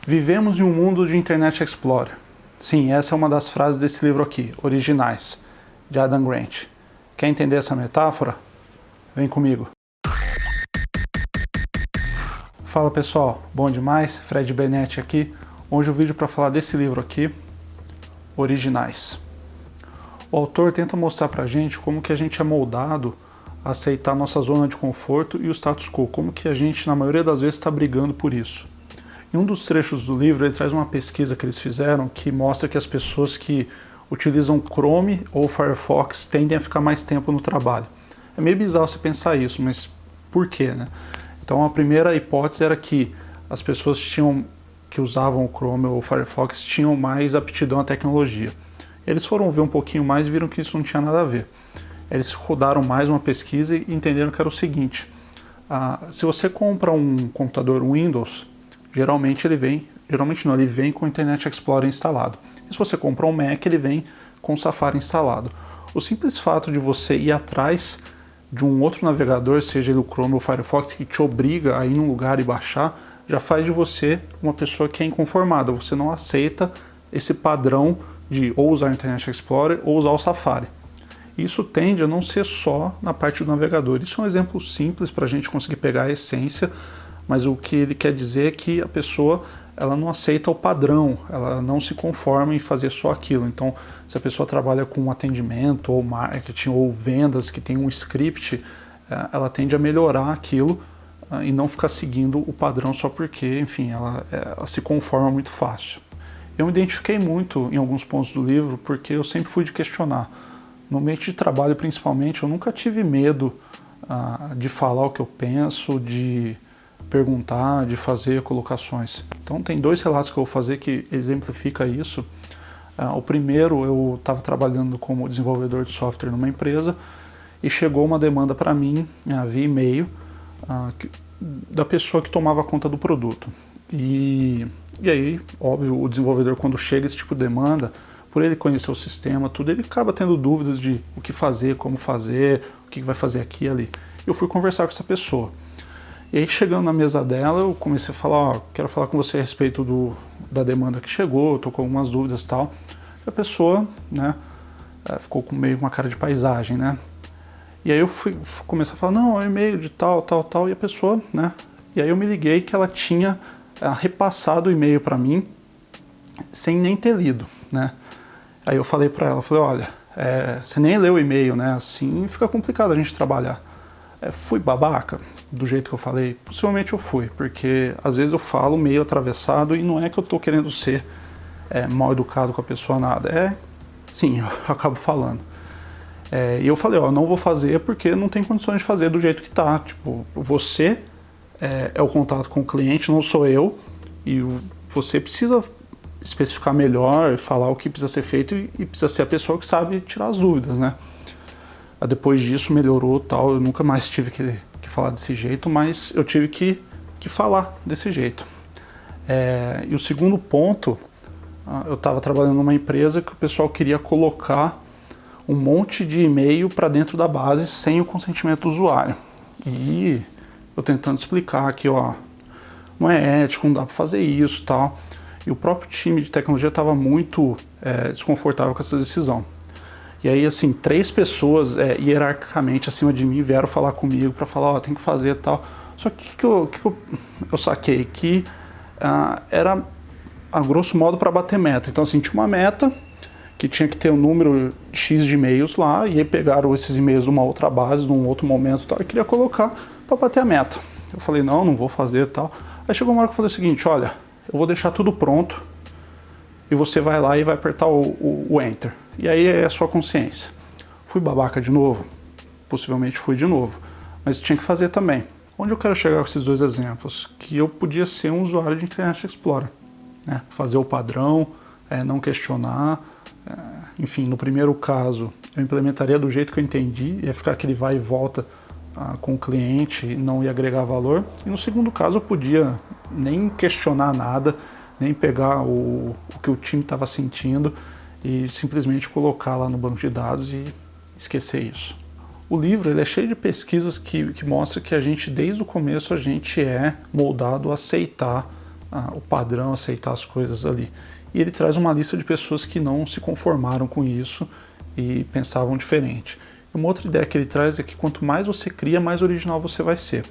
Vivemos em um mundo de Internet Explorer. Sim, essa é uma das frases desse livro aqui, Originais, de Adam Grant. Quer entender essa metáfora? Vem comigo. Fala pessoal, bom demais? Fred Benetti aqui. Hoje o vídeo para falar desse livro aqui, Originais. O autor tenta mostrar pra gente como que a gente é moldado a aceitar nossa zona de conforto e o status quo, como que a gente, na maioria das vezes, está brigando por isso. Em um dos trechos do livro, ele traz uma pesquisa que eles fizeram que mostra que as pessoas que utilizam Chrome ou Firefox tendem a ficar mais tempo no trabalho. É meio bizarro você pensar isso, mas por quê, né? Então a primeira hipótese era que as pessoas que usavam o Chrome ou o Firefox tinham mais aptidão à tecnologia. Eles foram ver um pouquinho mais e viram que isso não tinha nada a ver. Eles rodaram mais uma pesquisa e entenderam que era o seguinte: se você compra um computador Windows, geralmente ele vem com o Internet Explorer instalado. E se você compra um Mac, ele vem com o Safari instalado. O simples fato de você ir atrás de um outro navegador, seja ele o Chrome ou o Firefox, que te obriga a ir num lugar e baixar, já faz de você uma pessoa que é inconformada. Você não aceita esse padrão de ou usar o Internet Explorer ou usar o Safari. Isso tende a não ser só na parte do navegador. Isso é um exemplo simples para a gente conseguir pegar a essência, mas o que ele quer dizer é que a pessoa ela não aceita o padrão, ela não se conforma em fazer só aquilo. Então, se a pessoa trabalha com atendimento ou marketing ou vendas que tem um script, ela tende a melhorar aquilo e não ficar seguindo o padrão só porque, enfim, ela se conforma muito fácil. Eu me identifiquei muito em alguns pontos do livro porque eu sempre fui de questionar. No ambiente de trabalho, principalmente, eu nunca tive medo de falar o que eu penso, de perguntar, de fazer colocações. Então tem dois relatos que eu vou fazer que exemplifica isso. O primeiro, eu estava trabalhando como desenvolvedor de software numa empresa e chegou uma demanda para mim via e-mail da pessoa que tomava conta do produto. E aí, óbvio, o desenvolvedor, quando chega esse tipo de demanda, por ele conhecer o sistema, tudo, ele acaba tendo dúvidas de o que fazer, como fazer, o que vai fazer aqui e ali. Eu fui conversar com essa pessoa. E aí, chegando na mesa dela, eu comecei a falar, quero falar com você a respeito da demanda que chegou, eu tô com algumas dúvidas e tal. E a pessoa, né, ficou com meio uma cara de paisagem, né. E aí eu comecei a falar, não, é e-mail de tal, e a pessoa, né, e aí eu me liguei que ela tinha repassado o e-mail para mim sem nem ter lido, né. Aí eu falei para ela, olha, você nem leu o e-mail, né, assim fica complicado a gente trabalhar. Fui babaca do jeito que eu falei? Possivelmente eu fui, porque às vezes eu falo meio atravessado e não é que eu tô querendo ser mal educado com a pessoa, nada. Sim, eu acabo falando. E eu falei, não vou fazer porque não tem condições de fazer do jeito que tá. Tipo, você é o contato com o cliente, não sou eu, e você precisa especificar melhor, falar o que precisa ser feito e precisa ser a pessoa que sabe tirar as dúvidas, né? Depois disso melhorou, tal, eu nunca mais tive que falar desse jeito, mas eu tive que falar desse jeito. E o segundo ponto, eu estava trabalhando numa empresa que o pessoal queria colocar um monte de e-mail para dentro da base sem o consentimento do usuário. E eu tentando explicar que não é ético, não dá para fazer isso, tal. E o próprio time de tecnologia estava muito desconfortável com essa decisão. E aí, assim, 3 pessoas hierarquicamente acima de mim vieram falar comigo para falar, tem que fazer e tal. Só que eu saquei que era, a grosso modo, para bater meta. Então, assim, tinha uma meta que tinha que ter um número X de e-mails lá, e aí pegaram esses e-mails de uma outra base, de um outro momento e tal, e queria colocar para bater a meta. Eu falei, não vou fazer e tal. Aí chegou uma hora que eu falei o seguinte, olha, eu vou deixar tudo pronto, e você vai lá e vai apertar o Enter. E aí é a sua consciência. Fui babaca de novo? Possivelmente fui de novo. Mas tinha que fazer também. Onde eu quero chegar com esses dois exemplos? Que eu podia ser um usuário de Internet Explorer, né? Fazer o padrão, não questionar. Enfim, no primeiro caso, eu implementaria do jeito que eu entendi, ia ficar aquele vai e volta com o cliente e não ia agregar valor. E no segundo caso, eu podia nem questionar nada, nem pegar o que o time estava sentindo e simplesmente colocar lá no banco de dados e esquecer isso. O livro ele é cheio de pesquisas que mostram que a gente, desde o começo, a gente é moldado a aceitar o padrão, aceitar as coisas ali. E ele traz uma lista de pessoas que não se conformaram com isso e pensavam diferente. E uma outra ideia que ele traz é que quanto mais você cria, mais original você vai ser.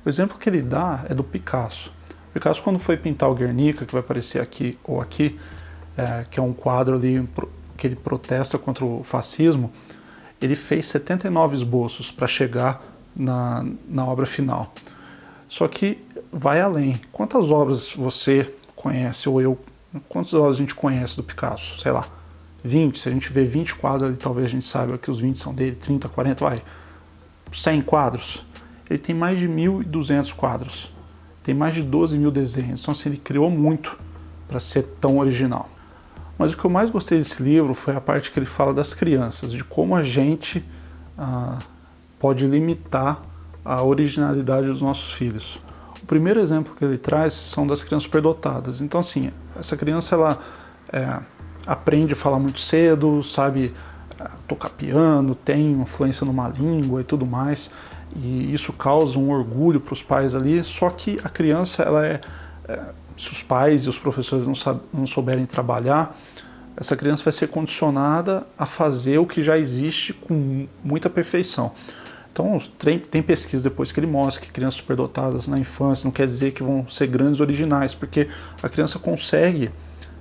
O exemplo que ele dá é do Picasso. O Picasso, quando foi pintar o Guernica, que vai aparecer aqui ou aqui, que é um quadro ali que ele protesta contra o fascismo, ele fez 79 esboços para chegar na obra final. Só que vai além. Quantas obras você conhece, ou eu, quantas obras a gente conhece do Picasso? Sei lá, 20. Se a gente vê 20 quadros ali, talvez a gente saiba que os 20 são dele, 30, 40, vai. 100 quadros. Ele tem mais de 1.200 quadros. Tem mais de 12 mil desenhos. Então, assim, ele criou muito para ser tão original. Mas o que eu mais gostei desse livro foi a parte que ele fala das crianças, de como a gente pode limitar a originalidade dos nossos filhos. O primeiro exemplo que ele traz são das crianças superdotadas. Então, assim, essa criança, ela aprende a falar muito cedo, sabe tocar piano, tem influência numa língua e tudo mais, e isso causa um orgulho para os pais ali, só que a criança, se os pais e os professores não souberem trabalhar, essa criança vai ser condicionada a fazer o que já existe com muita perfeição. Então, tem pesquisa depois que ele mostra que crianças superdotadas na infância não quer dizer que vão ser grandes originais, porque a criança consegue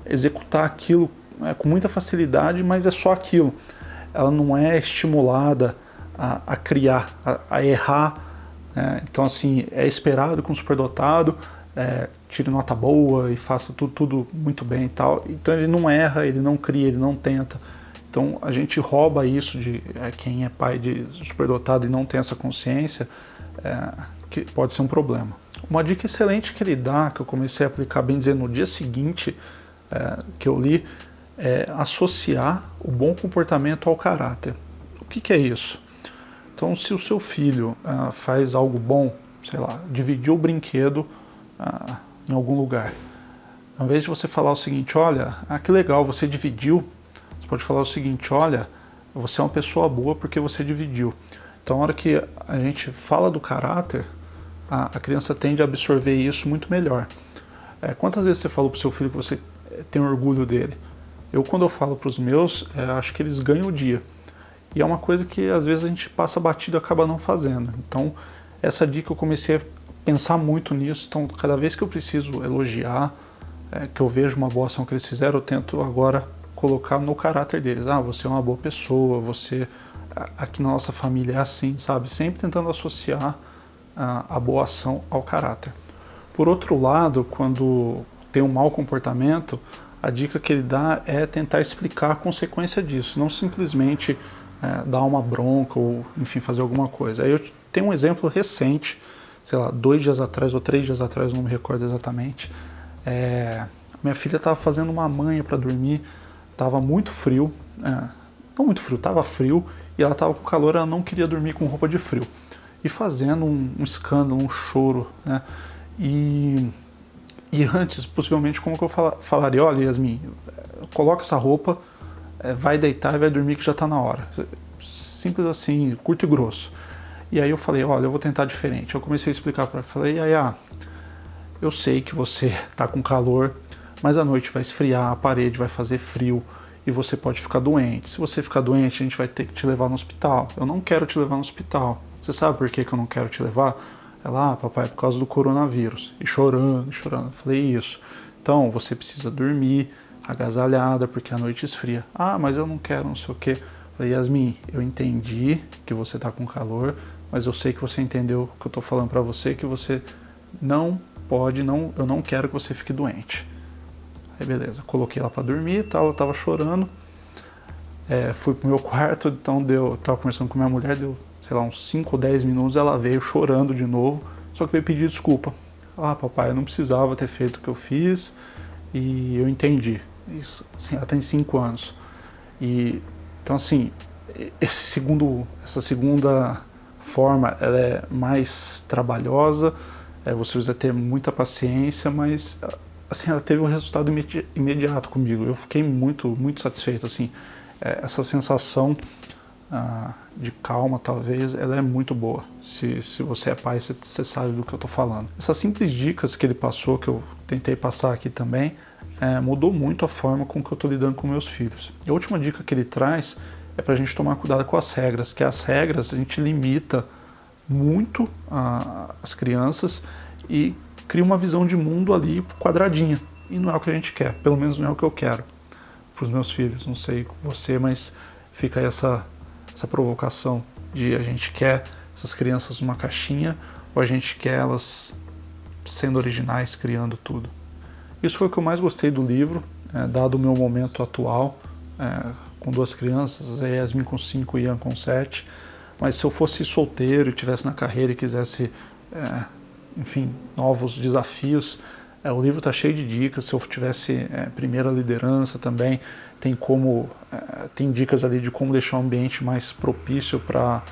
executar aquilo com muita facilidade, mas é só aquilo. Ela não é estimulada a criar, a errar. Então, assim, é esperado que um superdotado tire nota boa e faça tudo muito bem e tal. Então, ele não erra, ele não cria, ele não tenta. Então, a gente rouba isso de quem é pai de superdotado e não tem essa consciência, que pode ser um problema. Uma dica excelente que ele dá, que eu comecei a aplicar, bem dizer, no dia seguinte que eu li, é associar o bom comportamento ao caráter. O que é isso? Então, se o seu filho faz algo bom, sei lá, dividiu o brinquedo em algum lugar, ao invés de você falar o seguinte, olha, que legal, você dividiu, você pode falar o seguinte, olha, você é uma pessoa boa porque você dividiu. Então, na hora que a gente fala do caráter, a criança tende a absorver isso muito melhor. Quantas vezes você falou para o seu filho que você tem orgulho dele? Quando eu falo para os meus, acho que eles ganham o dia. E é uma coisa que às vezes a gente passa batido e acaba não fazendo. Então, essa dica eu comecei a pensar muito nisso. Então, cada vez que eu preciso elogiar, que eu vejo uma boa ação que eles fizeram, eu tento agora colocar no caráter deles. Você é uma boa pessoa, você aqui na nossa família é assim, sabe? Sempre tentando associar a boa ação ao caráter. Por outro lado, quando tem um mau comportamento, a dica que ele dá é tentar explicar a consequência disso, não simplesmente dar uma bronca ou, enfim, fazer alguma coisa. Aí eu tenho um exemplo recente, sei lá, 2 dias atrás ou 3 dias atrás, não me recordo exatamente. Minha filha estava fazendo uma manha para dormir, estava muito frio, não muito frio, estava frio, e ela estava com calor, ela não queria dormir com roupa de frio. E fazendo um escândalo, um choro, né? E antes, possivelmente, como que eu falaria, olha, Yasmin, coloca essa roupa, vai deitar e vai dormir que já está na hora. Simples assim, curto e grosso. E aí eu falei, olha, eu vou tentar diferente. Eu comecei a explicar para ela, falei, Yaya, eu sei que você está com calor, mas à noite vai esfriar, a parede vai fazer frio e você pode ficar doente. Se você ficar doente, a gente vai ter que te levar no hospital. Eu não quero te levar no hospital. Você sabe por que eu não quero te levar? Ela, papai, é por causa do coronavírus. E chorando, chorando. Eu falei, isso. Então, você precisa dormir agasalhada, porque a noite esfria. Mas eu não quero, não sei o quê. Eu falei, Yasmin, eu entendi que você está com calor, mas eu sei que você entendeu o que eu estou falando para você, que você não pode, eu não quero que você fique doente. Aí, beleza. Coloquei ela para dormir e tal, ela estava chorando. Fui pro meu quarto, então estava conversando com minha mulher, deu, sei lá, uns 5 ou 10 minutos, ela veio chorando de novo, só que veio pedir desculpa. Papai, eu não precisava ter feito o que eu fiz e eu entendi. Isso, assim, ela tem 5 anos. Então, assim, essa segunda forma, ela é mais trabalhosa, você precisa ter muita paciência, mas, assim, ela teve um resultado imediato comigo. Eu fiquei muito, muito satisfeito, assim, essa sensação de calma, talvez, ela é muito boa. Se você é pai, você sabe do que eu estou falando. Essas simples dicas que ele passou, que eu tentei passar aqui também, mudou muito a forma com que eu estou lidando com meus filhos. E a última dica que ele traz é para a gente tomar cuidado com as regras, que as regras a gente limita muito as crianças e cria uma visão de mundo ali quadradinha. E não é o que a gente quer, pelo menos não é o que eu quero para os meus filhos. Não sei com você, mas fica aí essa provocação de a gente quer essas crianças numa caixinha ou a gente quer elas sendo originais, criando tudo. Isso foi o que eu mais gostei do livro, dado o meu momento atual, com 2 crianças, a Yasmin com 5 e Ian com 7. Mas se eu fosse solteiro e estivesse na carreira e quisesse, enfim, novos desafios, o livro está cheio de dicas. Se eu tivesse primeira liderança também, tem dicas ali de como deixar o ambiente mais propício para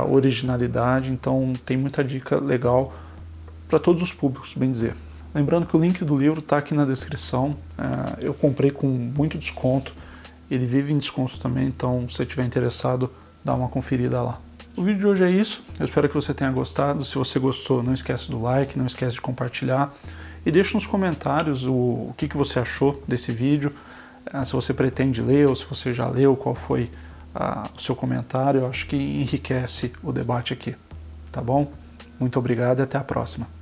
originalidade. Então tem muita dica legal para todos os públicos, bem dizer. Lembrando que o link do livro está aqui na descrição. Eu comprei com muito desconto. Ele vive em desconto também, então se você estiver interessado, dá uma conferida lá. O vídeo de hoje é isso. Eu espero que você tenha gostado. Se você gostou, não esquece do like, não esquece de compartilhar. E deixa nos comentários o que você achou desse vídeo. Se você pretende ler ou se você já leu, qual foi o seu comentário. Eu acho que enriquece o debate aqui. Tá bom? Muito obrigado e até a próxima.